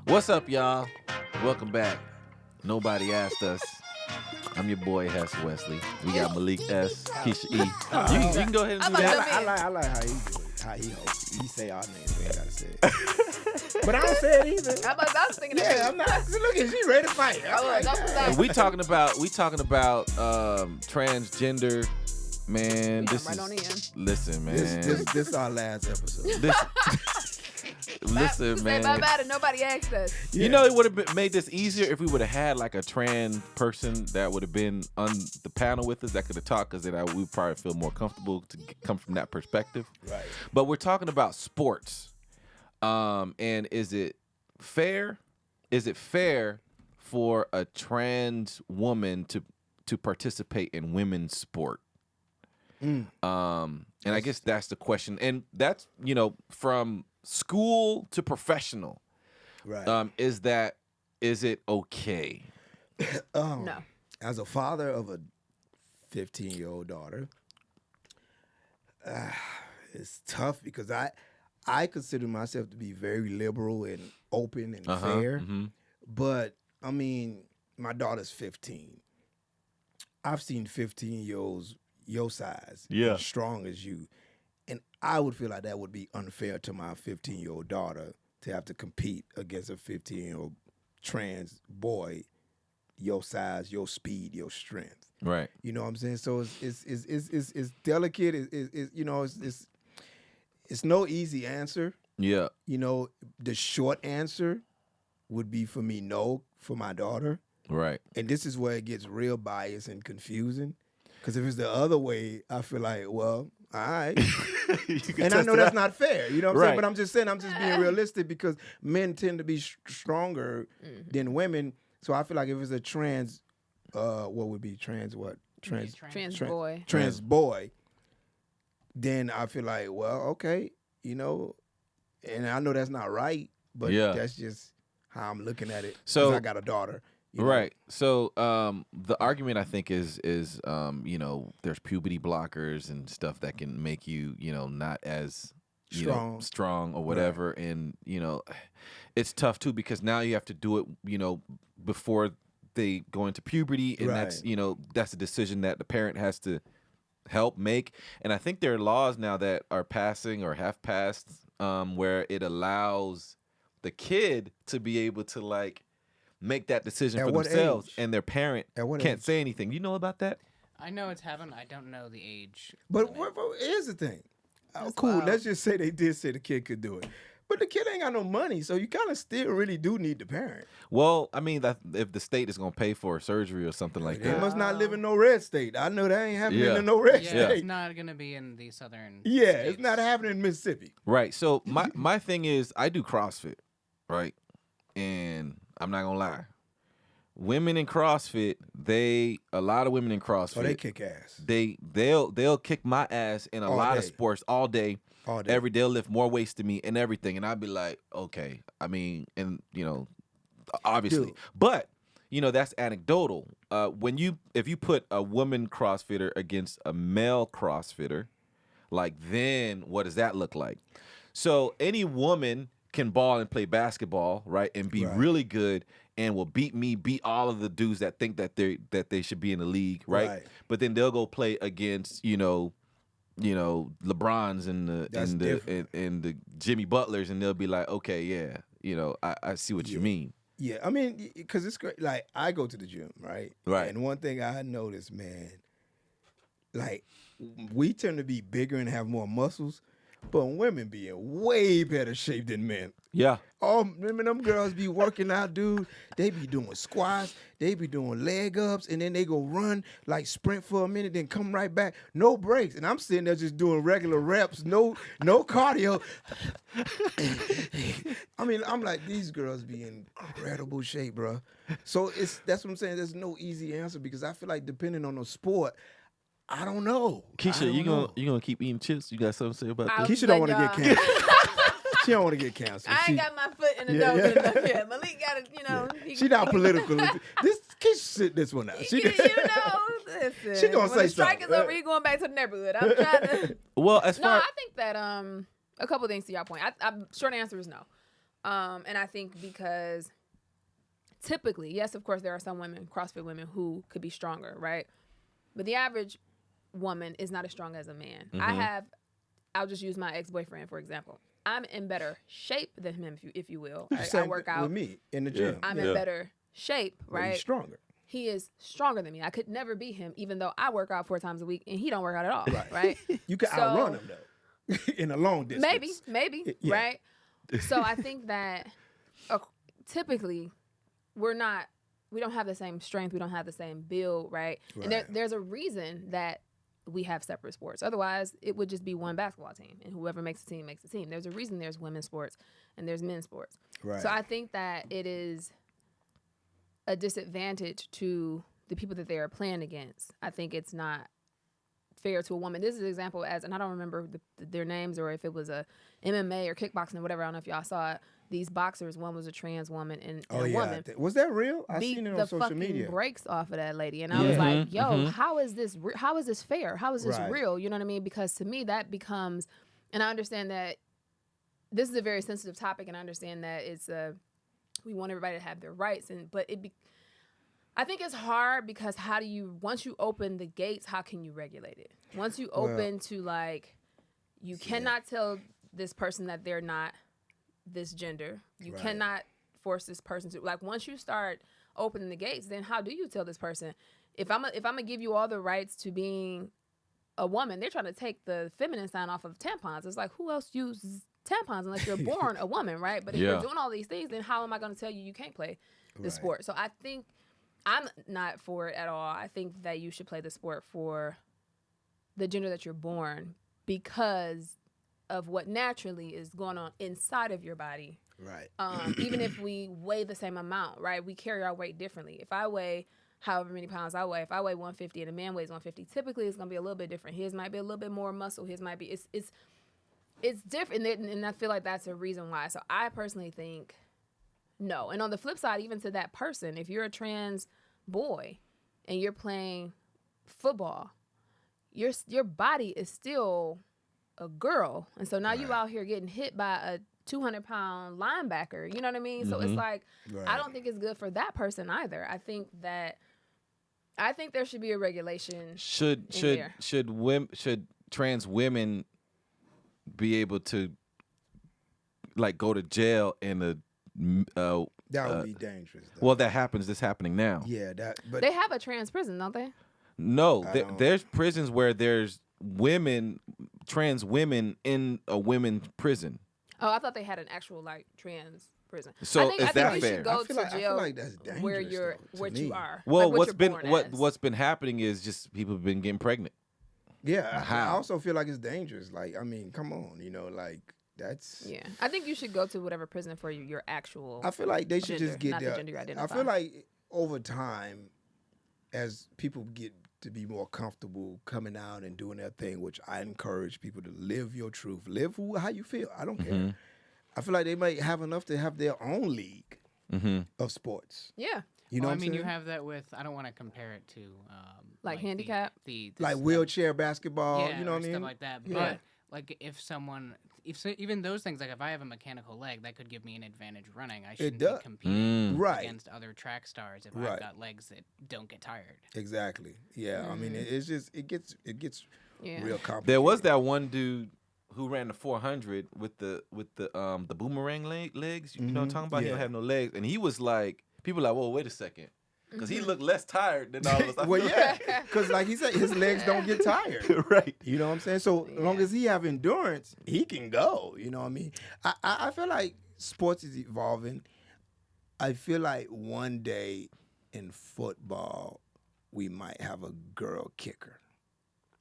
What's up, y'all? Welcome back. Nobody asked us. I'm your boy, Hess Wesley. We got Malik S, Keysha E. You can go ahead and do that. I like how he do it. How he hosts. He say our names. We ain't gotta say it. But I don't say it either. I was thinking Yeah, I'm not. Look at she ready to fight. And we talking about transgender. Man, this right is on the end. listen, man. This is our last episode. Listen, Say man. bye bye to nobody asked us. You know, it would have made this easier if we would have had like a trans person that would have been on the panel with us that could have talked, because then we would probably feel more comfortable to come from that perspective. Right. But we're talking about sports. And is it fair? Is it fair for a trans woman to participate in women's sport? And I guess that's the question. And that's, from school to professional. Right. Is it okay? No. As a father of a 15-year-old daughter, it's tough because I consider myself to be very liberal and open and fair. Mm-hmm. But, I mean, my daughter's 15. I've seen 15-year-olds your size, Yeah, as strong as you. And I would feel like that would be unfair to my 15-year-old daughter to have to compete against a 15-year-old trans boy, your size, your speed, your strength. Right. You know what I'm saying? So it's delicate. It's no easy answer. Yeah. The short answer would be for me, no, for my daughter. Right. And this is where it gets real biased and confusing. Because if it's the other way, I feel like, well, all right. And I know that's not fair. You know what I'm saying? But I'm just saying, I'm just being realistic because men tend to be stronger than women. So I feel like if it's a trans, what would be trans what? Trans boy. Trans boy. Then I feel like, well, okay, and I know that's not right, but that's just how I'm looking at it. So I got a daughter. Right. So the argument I think is there's puberty blockers and stuff that can make you not as strong or whatever, right. And it's tough too because now you have to do it before they go into puberty, and right. That's a decision that the parent has to help make. And I think there are laws now that are passing or have passed where it allows the kid to be able to make that decision for themselves, and their parent can't say anything. You know about that? I know it's happened. I don't know the age. But here's the thing. Cool. Wild. Let's just say they did say the kid could do it. But the kid ain't got no money, so you kind of still really do need the parent. Well, I mean, if the state is going to pay for surgery or something like that. They must not live in no red state. I know that ain't happening in no red state. It's not going to be in the southern states. It's not happening in Mississippi. Right. So my thing is, I do CrossFit, right? And I'm not going to lie. Women in CrossFit, a lot of women in CrossFit. They kick ass. They'll kick my ass in a lot of sports all day. Every day. They'll lift more weights than me and everything. And I'd be like, okay. I mean, and obviously. Dude. But, that's anecdotal. If you put a woman CrossFitter against a male CrossFitter, then what does that look like? So any woman can ball and play basketball, right? And be really good and will beat all of the dudes that think that they should be in the league, right? But then they'll go play against, LeBrons and the Jimmy Butlers, and they'll be like, okay, yeah, I see what you mean. Yeah, I mean, because it's great. Like, I go to the gym, right? Right. And one thing I noticed, man, we tend to be bigger and have more muscles, but women be in way better shape than men. Yeah. Oh, remember them girls be working out, dude. They be doing squats, they be doing leg ups, and then they go run, sprint for a minute, then come right back. No breaks. And I'm sitting there just doing regular reps, no cardio. I mean, I'm like, these girls be in incredible shape, bro. So that's what I'm saying. There's no easy answer because I feel like depending on the sport, I don't know. Keysha, you gonna keep eating chips? You got something to say about that? Keysha don't want to get cancer. She don't want to get cancer. I ain't got my foot in the dough enough yet. Malik got it, She not political. Keysha sit this one out. Listen, She gonna when say the strike something. is over, he going back to the neighborhood. I'm trying to. Well, as No, far I think that a couple things to your point. Short answer is no. And I think because typically, yes, of course, there are some women, CrossFit women, who could be stronger, right? But the average woman is not as strong as a man. I'll just use my ex-boyfriend, for example. I'm in better shape than him, if you will. I work out with me in the gym. I'm in better shape, right? He's stronger. He is stronger than me. I could never beat him, even though I work out 4 times a week and he don't work out at all, right? You can outrun him though, in a long distance. Maybe, Yeah. right? So I think that typically we don't have the same strength, we don't have the same build, right? And there's a reason that we have separate sports. Otherwise, it would just be one basketball team, and whoever makes the team makes the team. There's a reason there's women's sports and there's men's sports. Right. So I think that it is a disadvantage to the people that they are playing against. I think it's not fair to a woman. This is an example and I don't remember their names or if it was a MMA or kickboxing or whatever. I don't know if y'all saw it. These boxers, one was a trans woman and a woman. Was that real? I beat seen it on the social fucking media. brakes off of that lady, and I was like, "Yo, how is this? How is this fair? How is this real?" You know what I mean? Because to me, that becomes, and I understand that this is a very sensitive topic, and I understand that we want everybody to have their rights, I think it's hard because once you open the gates, how can you regulate it? Once you open to you cannot tell this person that they're not this gender. You cannot force this person to once you start opening the gates, then how do you tell this person if I'm gonna give you all the rights to being a woman? They're trying to take the feminine sign off of tampons. It's like, who else uses tampons unless you're born a woman, right? But if you're doing all these things, then how am I gonna tell you can't play the sport? So I think I'm not for it at all. I think that you should play the sport for the gender that you're born because of what naturally is going on inside of your body. Right. Even if we weigh the same amount, right? We carry our weight differently. If I weigh however many pounds I weigh, if I weigh 150 and a man weighs 150, typically it's going to be a little bit different. His might be a little bit more muscle. His might be, it's different. And I feel like that's a reason why. So I personally think no. And on the flip side, even to that person, if you're a trans boy and you're playing football, your body is still a girl, and so now you out here getting hit by a 200-pound linebacker. You know what I mean? So it's like I don't think it's good for that person either. I think there should be a regulation. Should trans women be able to go to jail in a that would be dangerous. Though. Well, that happens. This happening now. Yeah, but they have a trans prison, don't they? No, there's prisons where there's trans women in a women's prison. Oh, I thought they had an actual trans prison. So I think that you fair? should go to jail I feel like that's dangerous, where you're though, what to you me. are. Well, like what's been happening is just people have been getting pregnant. Yeah, I How? also feel like it's dangerous. Come on, that's. Yeah, I think you should go to whatever prison for your actual. I feel like they should gender, just get not there. the gender you I identify. feel like over time, as people get to be more comfortable coming out and doing their thing, which I encourage people to live your truth, live how you feel. I don't care. I feel like they might have enough to have their own league of sports. Yeah. You know what I'm saying? you have that with. I don't want to compare it to Like handicap? the Like wheelchair basketball. yeah, you know what I mean? stuff like that. Yeah. But even those things, like if I have a mechanical leg, that could give me an advantage running. I It shouldn't does. be competing Right. against other track stars if Right. I've got legs that don't get tired. Exactly. Yeah. I mean, it's just it gets Yeah. real complicated. There was that one dude who ran the 400 with the boomerang legs. You know what I'm talking about? He don't have no legs, and he was like, people were like, whoa, wait a second. Because he looked less tired than all of us. I Well, feel yeah, because like he said, his legs don't get tired. right. You know what I'm saying? So as long as he have endurance, he can go. You know what I mean? I feel like sports is evolving. I feel like one day in football, we might have a girl kicker.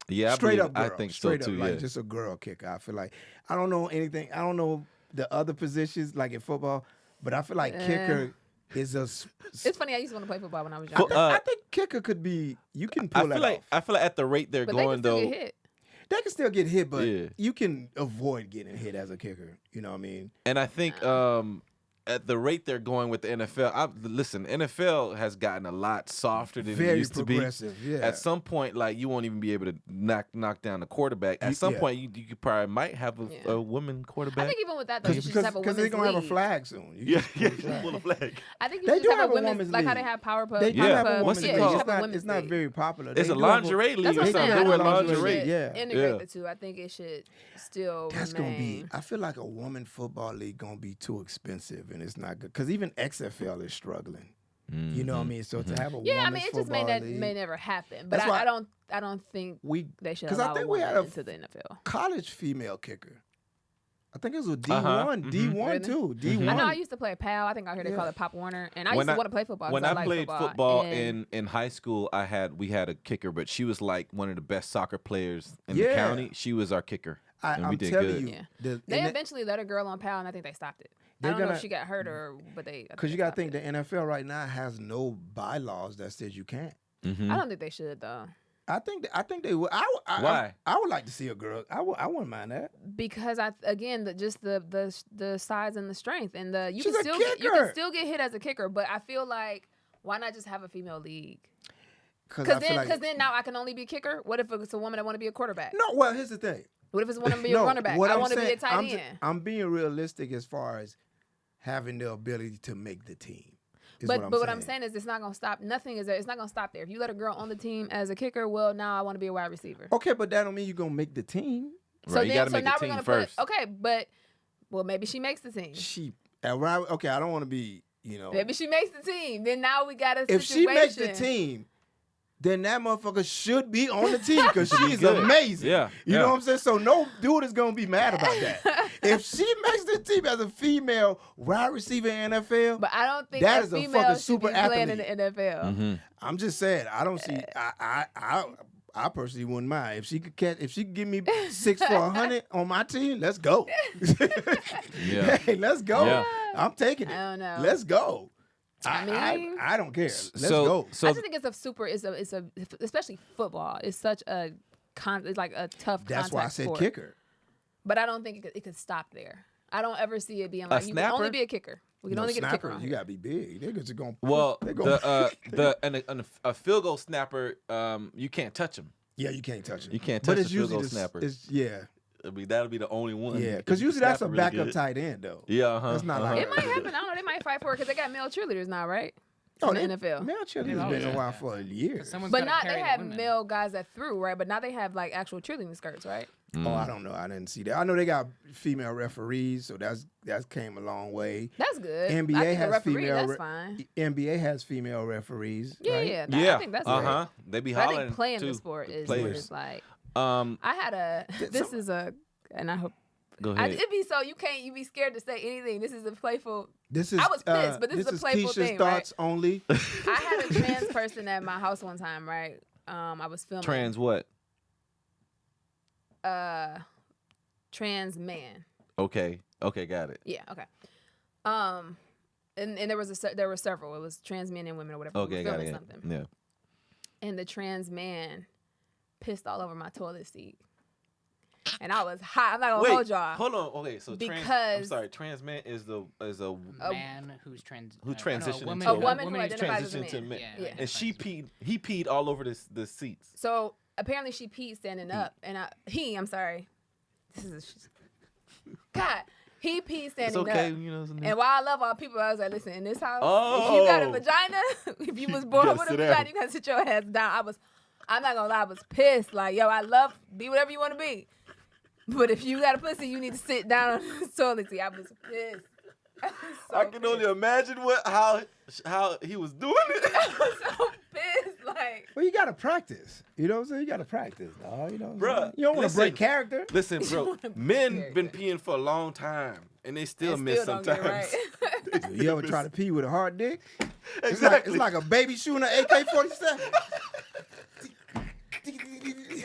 Yeah, Straight up girl. I think Straight so too. up, like Yeah. just a girl kicker. I feel like I don't know anything. I don't know the other positions like in football, but I feel like kicker is a. It's funny. I used to want to play football when I was I younger. think, I think kicker could be. You can pull that off. I feel like at the rate they're but they going can still though. get hit. They can still get hit, but Yeah. you can avoid getting hit as a kicker. You know what I mean? And I think at the rate they're going with the NFL, listen, NFL has gotten a lot softer than it used to be. Yeah. At some point, like you won't even be able to knock down the quarterback. At some point, you probably might have a woman quarterback. I think even with that, though, you should just have a women's league. Because they're going to have a flag soon. Yeah, pull a flag. I think you should just have a women's league. Like how they have Power Pub. They have a What's women's it called? league. It's not very popular. It's a lingerie league or something. They wear lingerie. Integrate the two. I think it should still That's remain. going to be, I feel like a woman football league going to be too expensive, and it's not good. Because even XFL is struggling. You know what I mean? So to have a women's it just may never happen. But I don't think they should allow a woman into the NFL. College female kicker. I think it was a D1, D1 too. D1. I know I used to play PAL. I think I heard they call it Pop Warner, and I used to want to play football. When I liked played football in high school, we had a kicker, but she was like one of the best soccer players in the county. She was our kicker, and we did good. They eventually let a girl on PAL, and I think they stopped it. I don't know if she got hurt but they. Because you got to think the NFL right now has no bylaws that says you can't. I don't think they should though. I think they would. Why? I would like to see a girl. I wouldn't mind that. Because the size and the strength and you She's can still get hit as a kicker, but I feel like why not just have a female league? Because then now I can only be a kicker. What if it's a woman that want to be a quarterback? No, well here's the thing. What if it's a woman to be a running back? I want to be a tight end. I'm being realistic as far as having the ability to make the team. But what I'm saying is it's not gonna stop. It's not gonna stop there. If you let a girl on the team as a kicker, well, now I want to be a wide receiver. Okay, but that don't mean you're gonna make the team. Right, you gotta make the team first. Well, maybe she makes the team. Okay, I don't want to be, Maybe she makes the team. Then now we got a situation. If she makes the team, then that motherfucker should be on the team because she is amazing. Yeah. You know what I'm saying? So no dude is gonna be mad about that. If she makes the team as a female wide receiver in NFL, but I don't think that a is a female fucking should super be playing athlete in the NFL. I'm just saying, I don't see. I personally wouldn't mind if she could give me 6 for 100 on my team. Let's go. Hey, let's go. Yeah. I'm taking it. I don't know. Let's go. I don't care. Let's go. So I just think it's a especially football. It's such it's like a tough. That's why I said sport. kicker. But I don't think it could stop there. I don't ever see it being like you can only be a kicker. We can only get a kicker on You gotta be big. They're just gonna. Well, a field goal snapper, you can't touch him. Yeah, you can't touch him. You can't touch a field goal snapper. That'll be the only one. Yeah, because usually that's a backup tight end though. Yeah, That's not like it might happen. I don't know. They might fight for it because they got male cheerleaders now, right? In the NFL. Male cheerleaders been a while for years. But not they have male guys that threw, right? But now they have like actual cheerleading skirts, right? Oh, I don't know. I didn't see that. I know they got female referees, so that came a long way. That's good. NBA has female. That's fine. NBA has female referees. Yeah, right? yeah. I think that's great. They be but hollering. I think playing too. the sport is what it's like. I had and I hope. Go ahead. It'd be so you be scared to say anything. This is a playful. I was pissed, but this is a playful Keysha's thing, thoughts right? only. I had a trans person at my house one time, right? I was filming. Trans what? Trans man. Okay, got it. Yeah, okay. And there were several. It was trans men and women or whatever. Okay, got it. Something. Yeah. And the trans man pissed all over my toilet seat. And I was hot. I'm not gonna hold y'all. Hold on. Okay, so I'm sorry. Trans man is a man who's transitioning a woman who identifies as a man. Yeah. And he peed all over the seats. So apparently she peed standing up, and I'm sorry. He peed standing up. It's okay, you know. And while I love all people, I was like, listen, in this house, if you got a vagina, if you was born with a vagina, you gotta sit your ass down. I'm not gonna lie, I was pissed. Like, yo, be whatever you want to be. But if you got a pussy, you need to sit down on the toilet seat. I was pissed. I can only imagine how he was doing it. I was so pissed. Like, well, you gotta practice. You know what I'm saying? You gotta practice, dog. You know what I'm Bruh, saying? You don't want to break character. Listen, bro. Men been peeing for a long time, and they still miss sometimes. Right. You ever try to pee with a hard dick? Exactly. It's like a baby shooting an AK-47.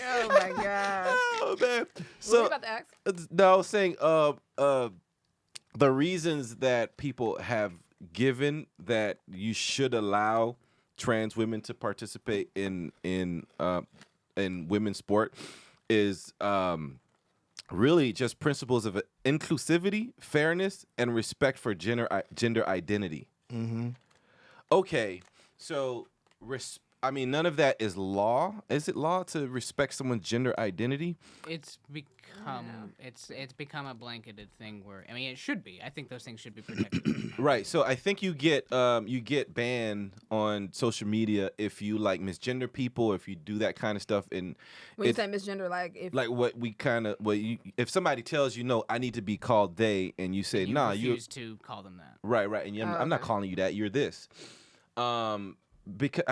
Oh my god. Oh man. So what about the act? No, I was saying the reasons that people have given that you should allow trans women to participate in women's sport is really just principles of inclusivity, fairness, and respect for gender identity. Mm-hmm. Okay, so none of that is law. Is it law to respect someone's gender identity? It's become a blanketed thing where it should be. I think those things should be protected. Right. So I think you get banned on social media if you like misgender people, if you do that kind of stuff. And when you say misgender, if somebody tells you no, I need to be called they, and you say nah, you refuse to call them that. Right. And I'm not calling you that. You're this. Because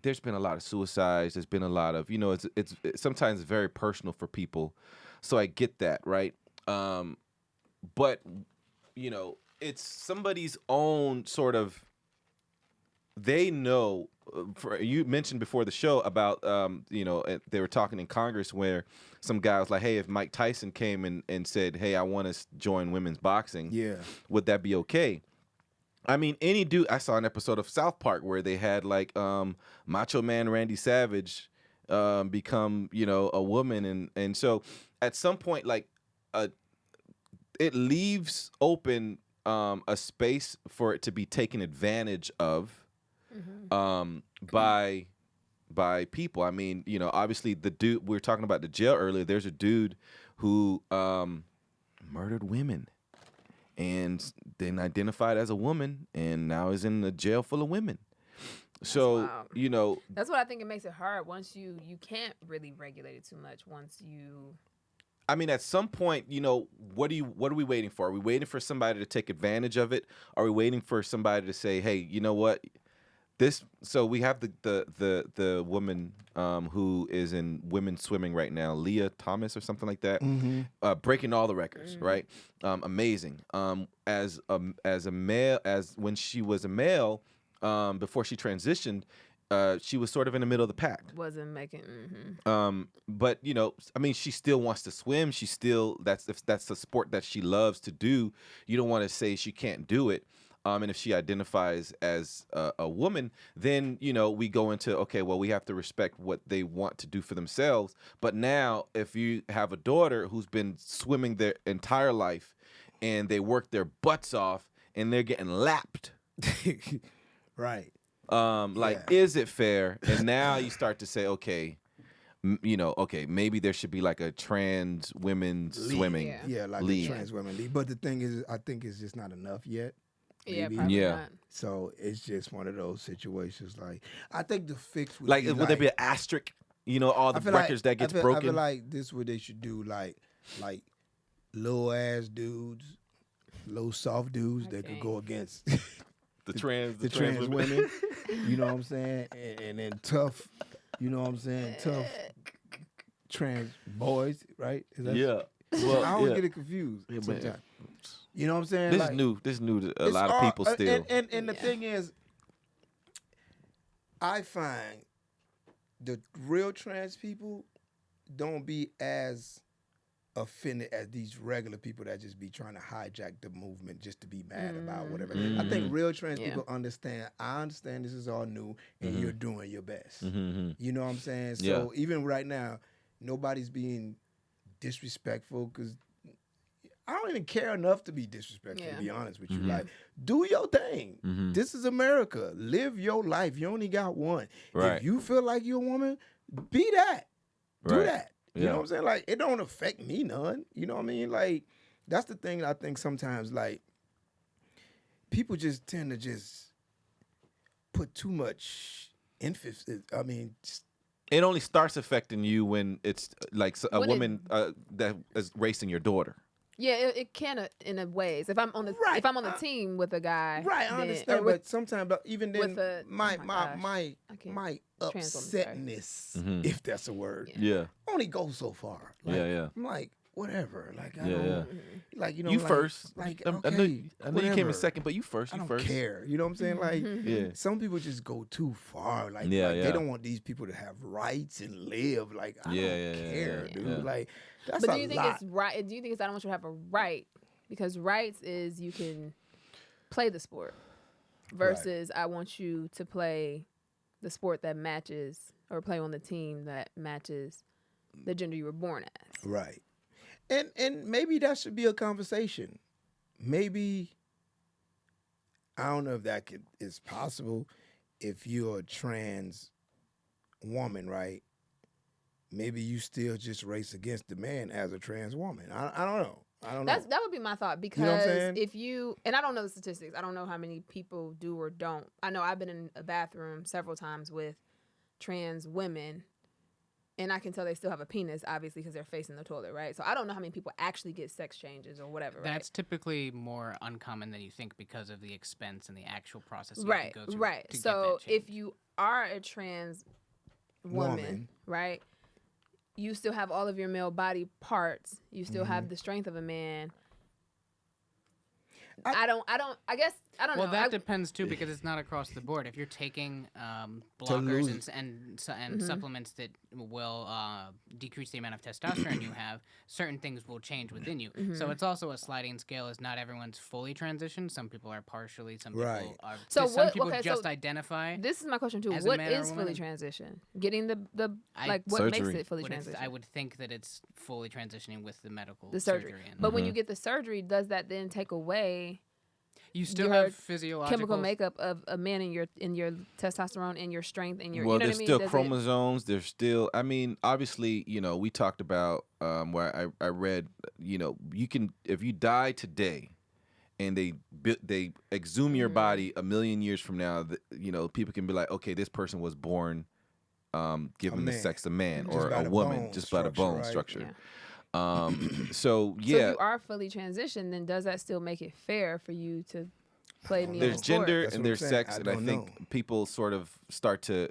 there's been a lot of suicides. There's been a lot of it's sometimes very personal for people, so I get that, right? But it's somebody's own sort of. They know. You mentioned before the show about they were talking in Congress where some guy was like, hey, if Mike Tyson came and said, hey, I want to join women's boxing, would that be okay? Any dude. I saw an episode of South Park where they had Macho Man Randy Savage become a woman, and so at some point it leaves open a space for it to be taken advantage of by people. Obviously the dude we were talking about the jail earlier. There's a dude who murdered women. And then identified as a woman, and now is in the jail full of women. So that's what I think it makes it hard. Once you can't really regulate it too much. Once you, at some point, what are we waiting for? Are we waiting for somebody to take advantage of it? Are we waiting for somebody to say, hey, you know what? So we have the woman who is in women's swimming right now, Leah Thomas or something like that, breaking all the records, right? Amazing. As a male, as when she was a male, before she transitioned, she was sort of in the middle of the pack. Wasn't making. But she still wants to swim. She still that's a sport that she loves to do. You don't want to say she can't do it. And if she identifies as a woman, then, we go into, okay, well, we have to respect what they want to do for themselves. But now if you have a daughter who's been swimming their entire life and they work their butts off and they're getting lapped. Right. Is it fair? And now you start to say, okay, maybe there should be like a trans women's swimming league. A trans women league. But the thing is, I think it's just not enough yet. Maybe. Yeah, not. So it's just one of those situations. I think the fix would be would there be an asterisk? All the records that gets broken. I feel like this is what they should do. Like low ass dudes, low soft dudes that could go against the trans women. You know what I'm saying? And then tough. You know what I'm saying? Tough trans boys, right? Well, I always get it confused sometimes. You know what I'm saying? This is new to a lot of people still. And the thing is, I find the real trans people don't be as offended as these regular people that just be trying to hijack the movement just to be mad about whatever. I think real trans people understand. I understand this is all new and you're doing your best. You know what I'm saying? So even right now, nobody's being disrespectful because I don't even care enough to be disrespectful, to be honest with you. Do your thing. This is America. Live your life. You only got one. Right. If you feel like you're a woman, be that. Do that. You know what I'm saying? It don't affect me none. You know what I mean? That's the thing I think sometimes, people just tend to just put too much emphasis. It only starts affecting you when it's a woman that is racing your daughter. Yeah, it can in a ways. If I'm on the team with a guy, right? I understand, but sometimes even then, my upsetness, if that's a word, only goes so far. I'm like, whatever. I don't, you first. Okay, I know you came in second, but you first. I don't care. You know what I'm saying? Some people just go too far. They don't want these people to have rights and live. I don't care, dude. That's but do you think it's right? Do you think it's I don't want you to have a right? Because rights is you can play the sport versus I want you to play the sport that matches or play on the team that matches the gender you were born as. Right. And maybe that should be a conversation. Maybe, I don't know if that is possible. If you're a trans woman, right? Maybe you still just race against the man as a trans woman. I don't know. That would be my thought, because if you, and I don't know the statistics. I don't know how many people do or don't. I know I've been in a bathroom several times with trans women, and I can tell they still have a penis, obviously, because they're facing the toilet, right? So I don't know how many people actually get sex changes or whatever. That's typically more uncommon than you think because of the expense and the actual process you have to go through. Right. So if you are a trans woman, right? You still have all of your male body parts. You still have the strength of a man. I don't know. Well, that depends too, because it's not across the board. If you're taking blockers and supplements that will decrease the amount of testosterone you have, certain things will change within you. So it's also a sliding scale. As not everyone's fully transitioned. Some people are partially. Some people are. So some people just identify. This is my question too. What is fully transition? Getting what surgery. Makes it fully transition? I would think that it's fully transitioning with the medical surgery. But when you get the surgery, does that then take away? You still have physiological chemical makeup of a man in your testosterone and your strength and your. Well, you know there's what I still mean? chromosomes. There's still. I mean, obviously, we talked about where I read. You can, if you die today, and they exhume your body a million years from now. People can be like, okay, this person was born, given the sex of man or a woman, just by the bone structure. Yeah. So if you are fully transitioned, then does that still make it fair for you to play in the There's gender and there's sex, and I think people sort of start to,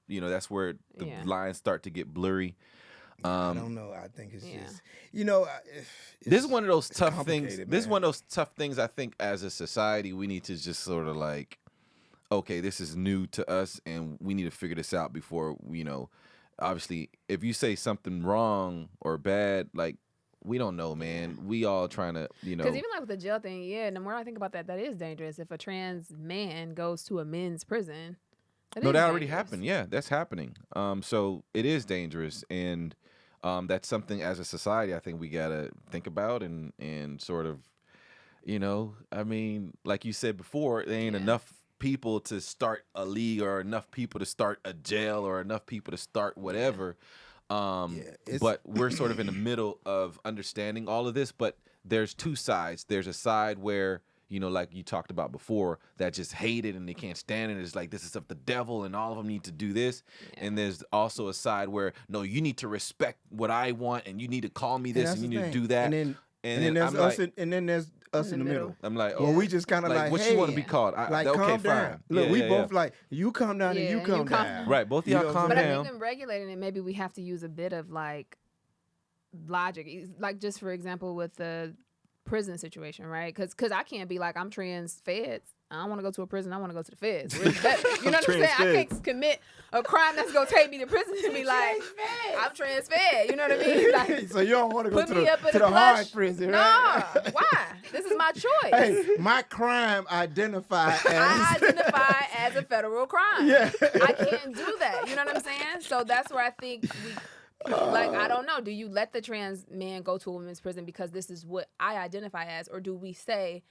that's where the lines start to get blurry. I don't know. I think it's just, this is one of those tough things. Man. This is one of those tough things. I think as a society, we need to just sort of like, okay, this is new to us, and we need to figure this out before obviously, if you say something wrong or bad, like, we don't know, man. We all trying to, Because even like with the jail thing, and the more I think about that is dangerous. If a trans man goes to a men's prison, that already happened. Yeah, that's happening. So it is dangerous, and that's something as a society I think we gotta think about and sort of, I mean, like you said before, there ain't enough people to start a league or enough people to start a jail or enough people to start whatever. But we're sort of in the middle of understanding all of this, but there's two sides. There's a side where, like you talked about before, that just hate it and they can't stand it. It's like, this is of the devil and all of them need to do this. Yeah. And there's also a side where, no, you need to respect what I want and you need to call me this and you need to do that. And then there's us, and then there's us in the middle. I'm like, well, we just kind of like, what hey, you want to be called? Okay, calm fine. Down. Look, we both like, you calm down and you calm down. Right, both of y'all calm down. But I think in regulating it, maybe we have to use a bit of like logic, like just for example with the prison situation, right? Because I can't be like, I'm trans feds. I don't want to go to a prison. I want to go to the feds. You know what I'm saying? I can't commit a crime that's going to take me to prison and be like, I'm trans fed. You know what I mean? Like, so you don't want to go to the hard prison, right? No. Why? This is my choice. Hey, my crime identify as... I identify as a federal crime. Yeah. I can't do that. You know what I'm saying? So that's where I think I don't know. Do you let the trans man go to a women's prison because this is what I identify as? Or do we say,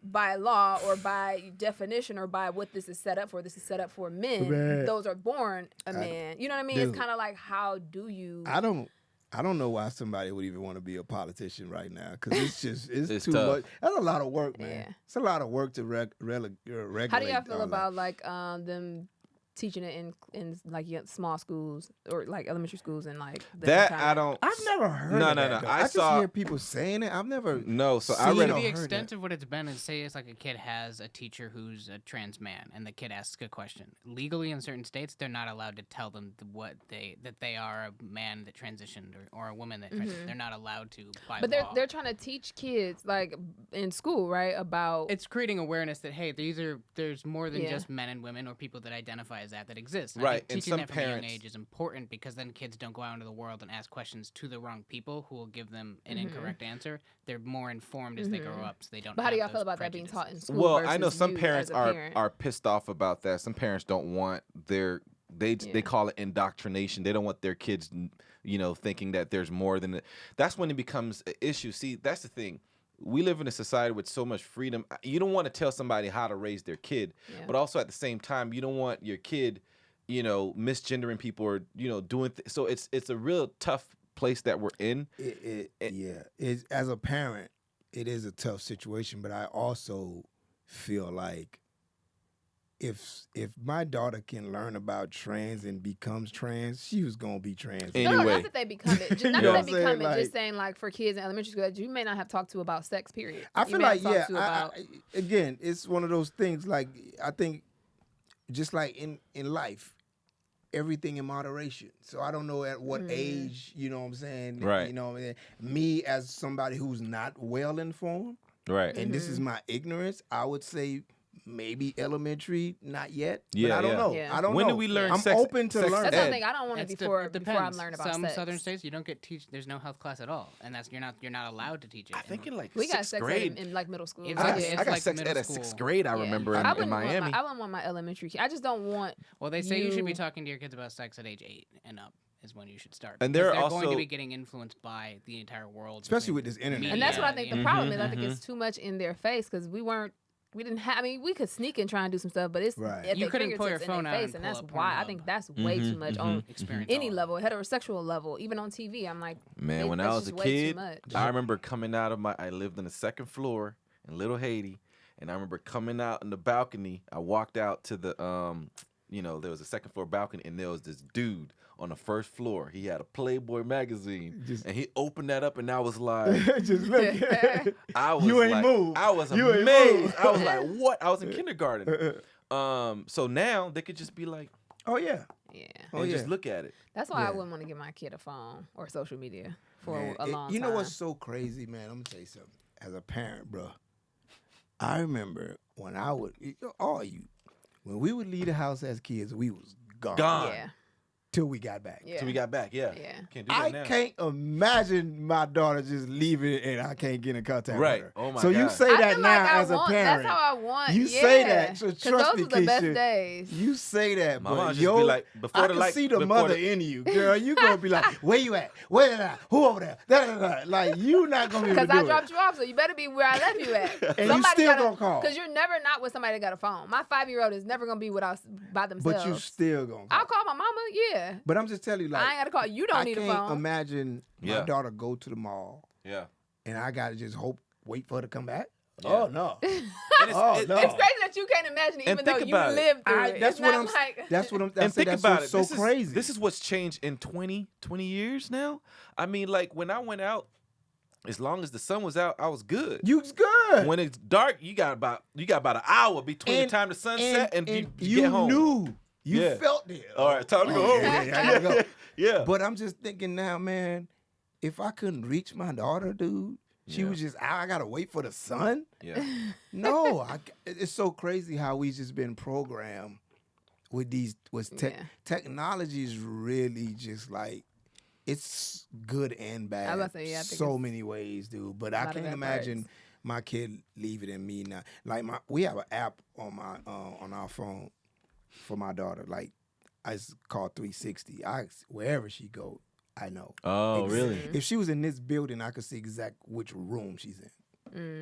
by law or by definition or by what this is set up for, this is set up for men. Man. Those are born a man. You know what I mean? Dude, it's kind of like, how do you... I don't know why somebody would even want to be a politician right now, because it's too tough. much. That's a lot of work, man. Yeah. It's a lot of work to regulate. How do y'all feel about like them teaching it in like small schools or like elementary schools and like that? I've never heard. No. I just hear people saying it. I've never. No, so I read the extent of what it's been is, say it's like a kid has a teacher who's a trans man, and the kid asks a question. Legally, in certain states, they're not allowed to tell them that they are a man that transitioned or a woman that transitioned. They're not allowed to by But law. they're trying to teach kids like in school, right? About it's creating awareness that hey, there's more than just men and women or people that identify as that exists. Right, and teaching that from a young age is important because then kids don't go out into the world and ask questions to the wrong people who will give them an incorrect answer. They're more informed as they grow up, so they don't. But how do y'all feel about that being taught in school? Well, I know some parents are pissed off about that. Some parents don't want their They call it indoctrination. They don't want their kids, thinking that there's more than it. That's when it becomes an issue. See, that's the thing. We live in a society with so much freedom. You don't want to tell somebody how to raise their kid, but also at the same time, you don't want your kid, misgendering people or doing. So it's a real tough place that we're in. As a parent, it is a tough situation, but I also feel like if my daughter can learn about trans and becomes trans, she was gonna be trans anyway. No, not that they become it. Just, not that they become it. Just saying, like, for kids in elementary school that you may not have talked to about sex. Period. I feel like again, it's one of those things. Like, I think just like in life, everything in moderation. So I don't know at what age, you know what I'm saying? Right. Me as somebody who's not well informed, right, and this is my ignorance, I would say maybe elementary, not yet. But I don't know. Yeah. I don't know. When do we learn I'm sex, open to learn. That's the thing. I don't want it before I'm learning about Some sex. southern states you don't get there's no health class at all, and that's you're not allowed to teach it. I think in like we got sixth sex grade. in like middle school. I got sex ed at 6th grade. I remember in Miami. I wouldn't want my elementary kid. I just don't want. Well, they say you should be talking to your kids about sex at age 8 and up. Is when you should start. And they're also going to be getting influenced by the entire world, especially with this internet. And that's what I think the problem is. I think it's too much in their face because we didn't have. I mean, we could sneak and try and do some stuff, but it's at you couldn't pull your in phone their out face, and that's pull up why Pornhub. I think that's way too much on any level, heterosexual level, even on TV. I'm like, man, when I was a kid, I remember coming out of I lived on the 2nd floor in Little Haiti, and I remember coming out in the balcony. I walked out to the there was a 2nd floor balcony, and there was this dude on the 1st floor. He had a Playboy magazine, and he opened that up, and I was like, just look. I was you ain't like, moved. I was you amazed. I was like, what? I was in kindergarten. So now they could just be like, oh yeah, and just look at it. That's why I wouldn't want to give my kid a phone or social media for a long time. You know what's so crazy, man? I'm gonna tell you something. As a parent, bro, I remember when when we would leave the house as kids, we was gone. Yeah. Till we got back. Till we got back, yeah. Can't do that now. I can't imagine my daughter just leaving and I can't get in contact with her. Oh my so God. you say that now as a parent. That's how I want. You say that. So trust me, those are the best days. You say that, my but mom just be like, I can see the mother in you, girl. You gonna be like, where you at? Where did I? Who over there? Da, da, da. Like you not gonna be able to do it. Because I dropped you off, so you better be where I left you at. And you still gonna call. Because you're never not with somebody that got a phone. My 5-year-old is never gonna be by themselves. But you still gonna call. I'll call my mama, yeah. But I'm just telling you, like, I ain't gotta call. You don't need a phone. I can't imagine my daughter go to the mall. Yeah. And I gotta just wait for her to come back. Yeah. Oh no. It's crazy that you can't imagine it, even though you lived through it. That's what I'm think about it. So crazy. This is what's changed in 20 years now. I mean, like when I went out, as long as the sun was out, I was good. You was good. When it's dark, you got about an hour between the time the sun set and you get home. Knew. You felt it. All right, time to go home. I gotta go. Yeah. But I'm just thinking now, man, if I couldn't reach my daughter, dude, she was just out. I gotta wait for the sun. Yeah. No, it's so crazy how we just been programmed with technology is really just like, it's good and bad. I was about to say, I think so many ways, dude. But I can't imagine my kid leaving in me now. Like we have an app on our phone for my daughter. Like it's called 360. Wherever she go, I know. Oh, really? If she was in this building, I could see exact which room she's in.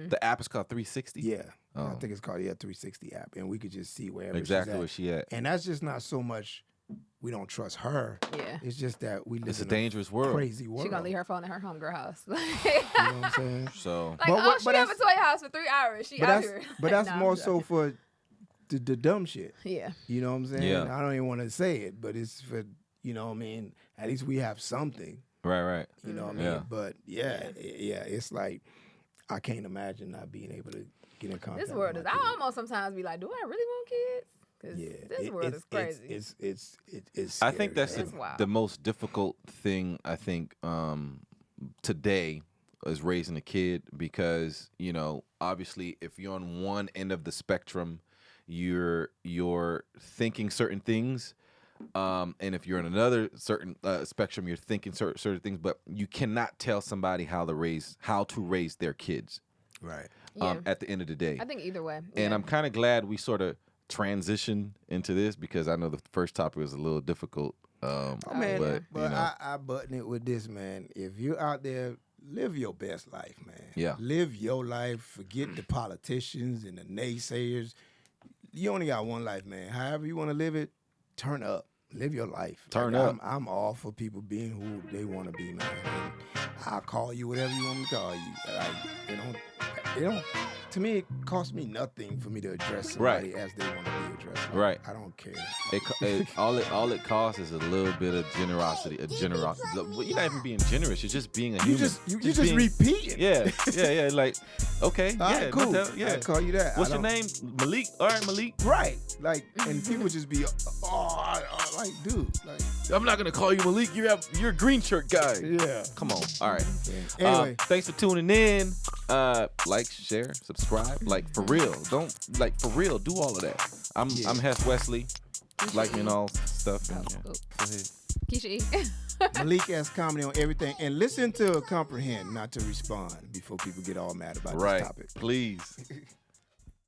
The app is called 360? Yeah. Oh. I think it's called 360 app. And we could just see wherever exactly she's at. where she at. And that's just not so much we don't trust her. Yeah. It's just that we live in a dangerous world. Crazy world. She gonna leave her phone in her homegirl house. You know what I'm saying? So like, she have a toy house for 3 hours. She out here. But that's more so for the dumb shit. Yeah. You know what I'm saying? Yeah. I don't even want to say it, but it's for, you know what I mean? At least we have something. Right. You know what I mean? But it's like, I can't imagine not being able to get in contact. This world is, I almost sometimes be like, do I really want kids? Because this world is crazy. It's I think scary, that's the most difficult thing, I think, today is raising a kid because, you know, obviously if you're on one end of the spectrum, you're thinking certain things. And if you're in another certain spectrum, you're thinking certain things, but you cannot tell somebody how to raise their kids. Right. At the end of the day. I think either way. And I'm kind of glad we sort of transition into this because I know the first topic was a little difficult. But I button it with this, man. If you're out there, live your best life, man. Yeah. Live your life. Forget the politicians and the naysayers. You only got one life, man. However you want to live it, turn up. Live your life. Turn up. I'm all for people being who they want to be, man. And I'll call you whatever you want me to call you. Like, it don't. To me, it costs me nothing for me to address somebody as they want to be addressed. Like, I don't care. All it costs is a little bit of generosity. You're not even being generous. You're just being a human. You just repeating. Yeah. Like, okay, cool. Yeah, I'll call you that. What's your name? Malik. All right, Malik. Right. Like, and people just be, like, dude, like, I'm not gonna call you Malik. You're a green shirt guy. Yeah. Come on. All right. Anyway, thanks for tuning in. Like, share, subscribe. Like, for real. Do all of that. I'm Hess Wesley. Like me and all stuff. Go ahead. Keysha E. Malik S comedy on everything, and listen to comprehend, not to respond before people get all mad about this topic. Please.